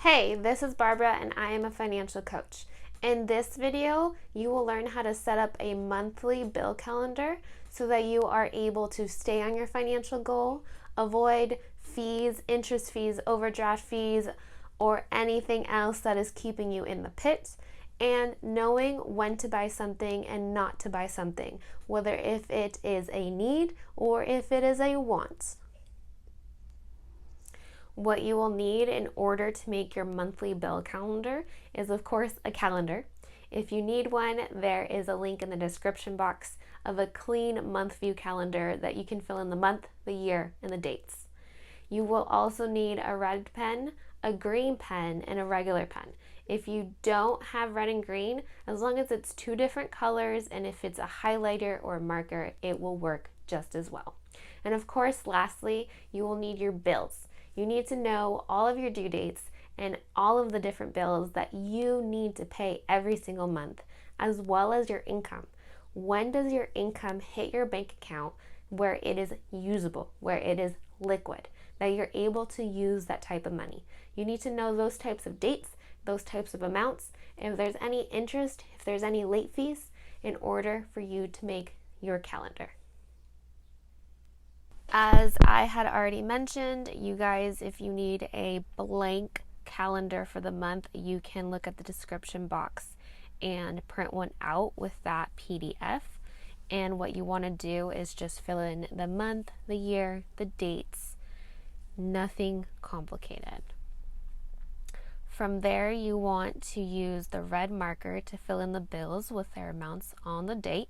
Hey, this is Barbara and I am a financial coach. In this video, you will learn how to set up a monthly bill calendar so that you are able to stay on your financial goal, avoid fees, interest fees, overdraft fees, or anything else that is keeping you in the pit, and knowing when to buy something and not to buy something, whether if it is a need or if it is a want. What you will need in order to make your monthly bill calendar is, of course, a calendar. If you need one, there is a link in the description box of a clean month view calendar that you can fill in the month, the year, and the dates. You will also need a red pen, a green pen, and a regular pen. If you don't have red and green, as long as it's two different colors and if it's a highlighter or a marker, it will work just as well. And of course, lastly, you will need your bills. You need to know all of your due dates and all of the different bills that you need to pay every single month, as well as your income. When does your income hit your bank account where it is usable, where it is liquid, that you're able to use that type of money? You need to know those types of dates, those types of amounts, if there's any interest, if there's any late fees, in order for you to make your calendar. As I had already mentioned, you guys, if you need a blank calendar for the month, you can look at the description box and print one out with that PDF. And what you want to do is just fill in the month, the year, the dates, nothing complicated. From there, you want to use the red marker to fill in the bills with their amounts on the date.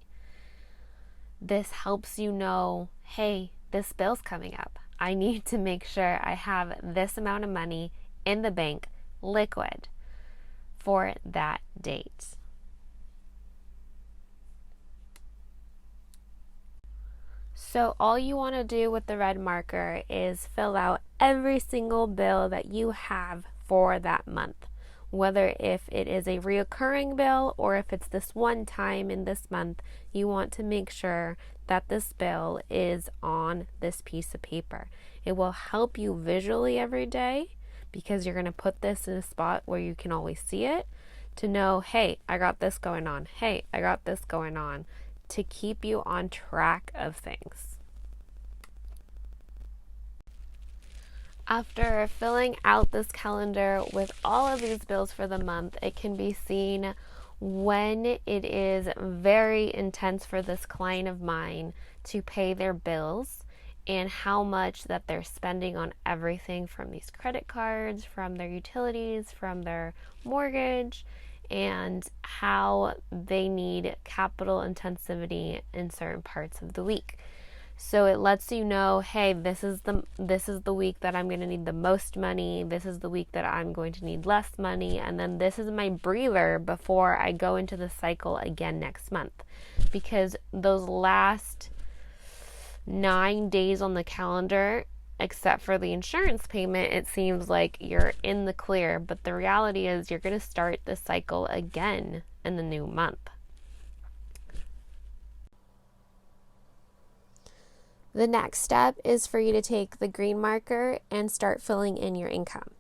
This helps you know, hey, this bill's coming up. I need to make sure I have this amount of money in the bank, liquid, for that date. So all you want to do with the red marker is fill out every single bill that you have for that month. Whether if it is a reoccurring bill or if it's this one time in this month, you want to make sure that this bill is on this piece of paper. It will help you visually every day because you're going to put this in a spot where you can always see it to know, hey, I got this going on. Hey, I got this going on, to keep you on track of things. After filling out this calendar with all of these bills for the month, it can be seen when it is very intense for this client of mine to pay their bills and how much that they're spending on everything from these credit cards, from their utilities, from their mortgage, and how they need capital intensivity in certain parts of the week. So it lets you know, hey, this is the week that I'm going to need the most money. This is the week that I'm going to need less money. And then this is my breather before I go into the cycle again next month. Because those last 9 days on the calendar, except for the insurance payment, it seems like you're in the clear. But the reality is you're going to start the cycle again in the new month. The next step is for you to take the green marker and start filling in your income.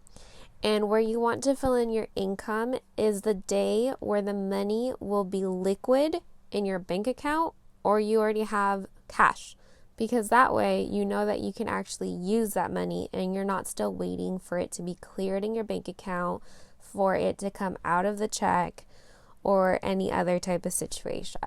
And where you want to fill in your income is the day where the money will be liquid in your bank account or you already have cash. Because that way you know that you can actually use that money and you're not still waiting for it to be cleared in your bank account, for it to come out of the check or any other type of situation.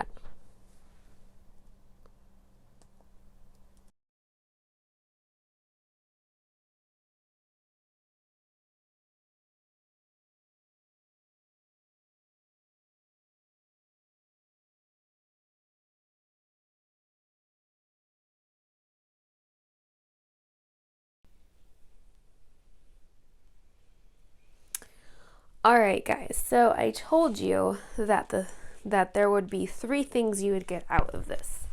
All right, guys, so I told you that there would be 3 things you would get out of this.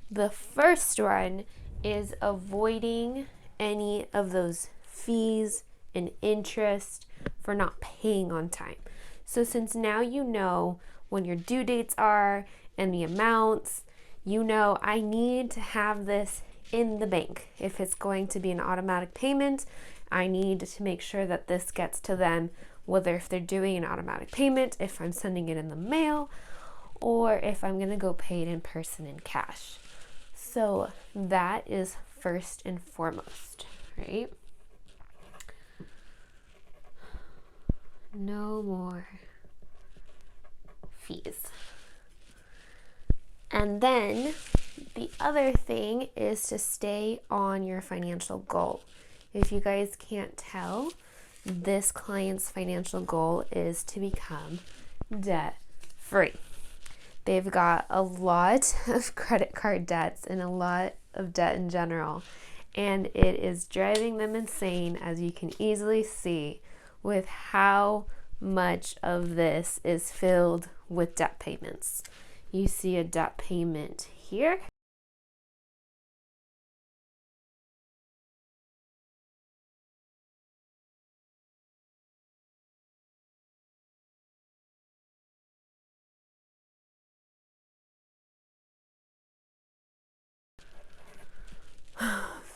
The first one is avoiding any of those fees and interest for not paying on time. So since now you know when your due dates are and the amounts, you know I need to have this in the bank. If it's going to be an automatic payment, I need to make sure that this gets to them, whether if they're doing an automatic payment, if I'm sending it in the mail, or if I'm going to go pay it in person in cash. So that is first and foremost, right? No more fees. And then the other thing is to stay on your financial goal. If you guys can't tell, this client's financial goal is to become debt free. They've got a lot of credit card debts and a lot of debt in general, and it is driving them insane, as you can easily see with how much of this is filled with debt payments. You see a debt payment here.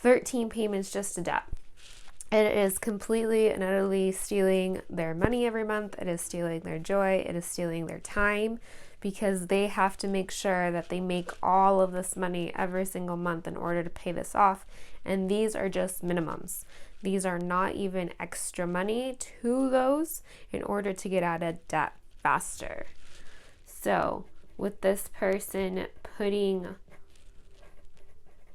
$13 payments just to debt. It is completely and utterly stealing their money every month. It is stealing their joy. It is stealing their time, because they have to make sure that they make all of this money every single month in order to pay this off. And these are just minimums. These are not even extra money to those in order to get out of debt faster. So with this person putting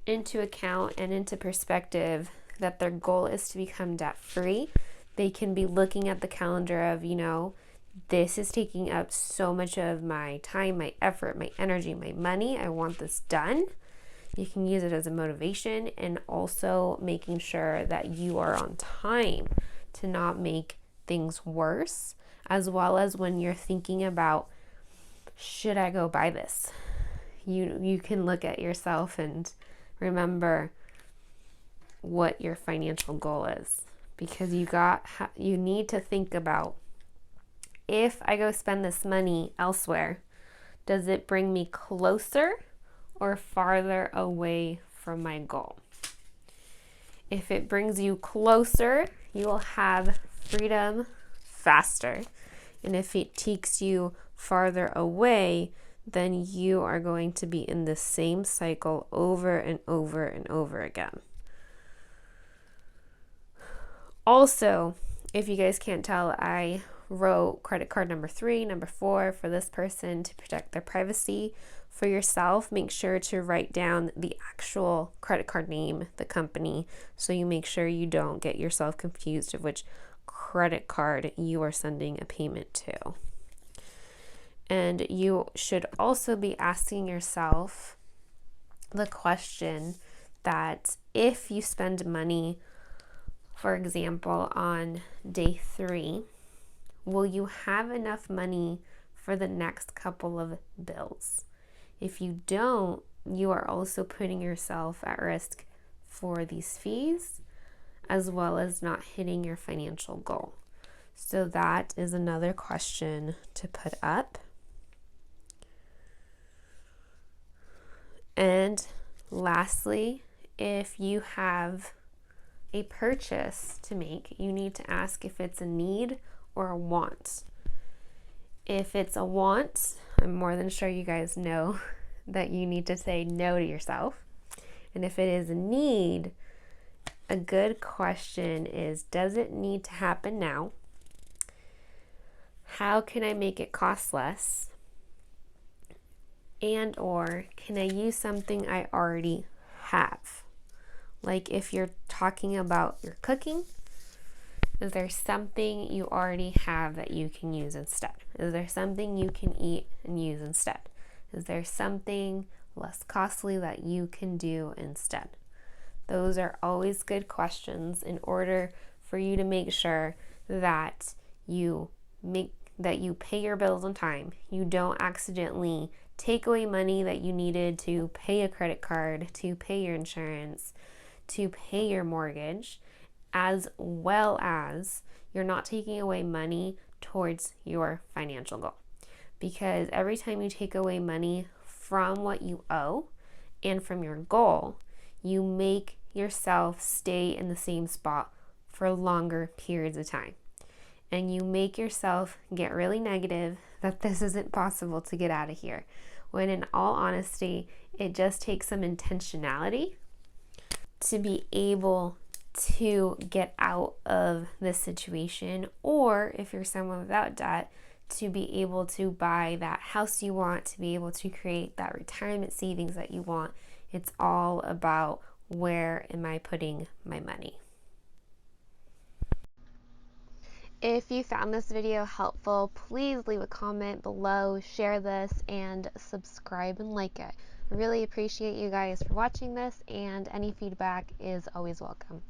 into account and into perspective that their goal is to become debt free, they can be looking at the calendar of, this is taking up so much of my time, my effort, my energy, my money. I want this done. You can use it as a motivation, and also making sure that you are on time to not make things worse, as well as when you're thinking about, should I go buy this? You can look at yourself and remember what your financial goal is, because you need to think about, if I go spend this money elsewhere, does it bring me closer or farther away from my goal? If it brings you closer, you will have freedom faster. And if it takes you farther away, then you are going to be in the same cycle over and over and over again. Also, if you guys can't tell, I wrote credit card number 3, number 4 for this person to protect their privacy. For yourself, make sure to write down the actual credit card name, the company, so you make sure you don't get yourself confused of which credit card you are sending a payment to. And you should also be asking yourself the question that if you spend money, for example, on day 3, will you have enough money for the next couple of bills? If you don't, you are also putting yourself at risk for these fees, as well as not hitting your financial goal. So that is another question to put up. And lastly, if you have a purchase to make, you need to ask if it's a need or a want. If it's a want, I'm more than sure you guys know that you need to say no to yourself. And if it is a need, a good question is, does it need to happen now? How can I make it cost less? And or can I use something I already have? Like if you're talking about your cooking, is there something you already have that you can use instead? Is there something you can eat and use instead? Is there something less costly that you can do instead? Those are always good questions in order for you to make sure that you pay your bills on time. You don't accidentally take away money that you needed to pay a credit card, to pay your insurance, to pay your mortgage, as well as you're not taking away money towards your financial goal. Because every time you take away money from what you owe and from your goal, you make yourself stay in the same spot for longer periods of time. And you make yourself get really negative that this isn't possible to get out of here. When in all honesty, it just takes some intentionality to be able to get out of this situation, or if you're someone without debt, to be able to buy that house you want, to be able to create that retirement savings that you want. It's all about, where am I putting my money? If you found this video helpful, please leave a comment below, share this, and subscribe and like it. I really appreciate you guys for watching this, and any feedback is always welcome.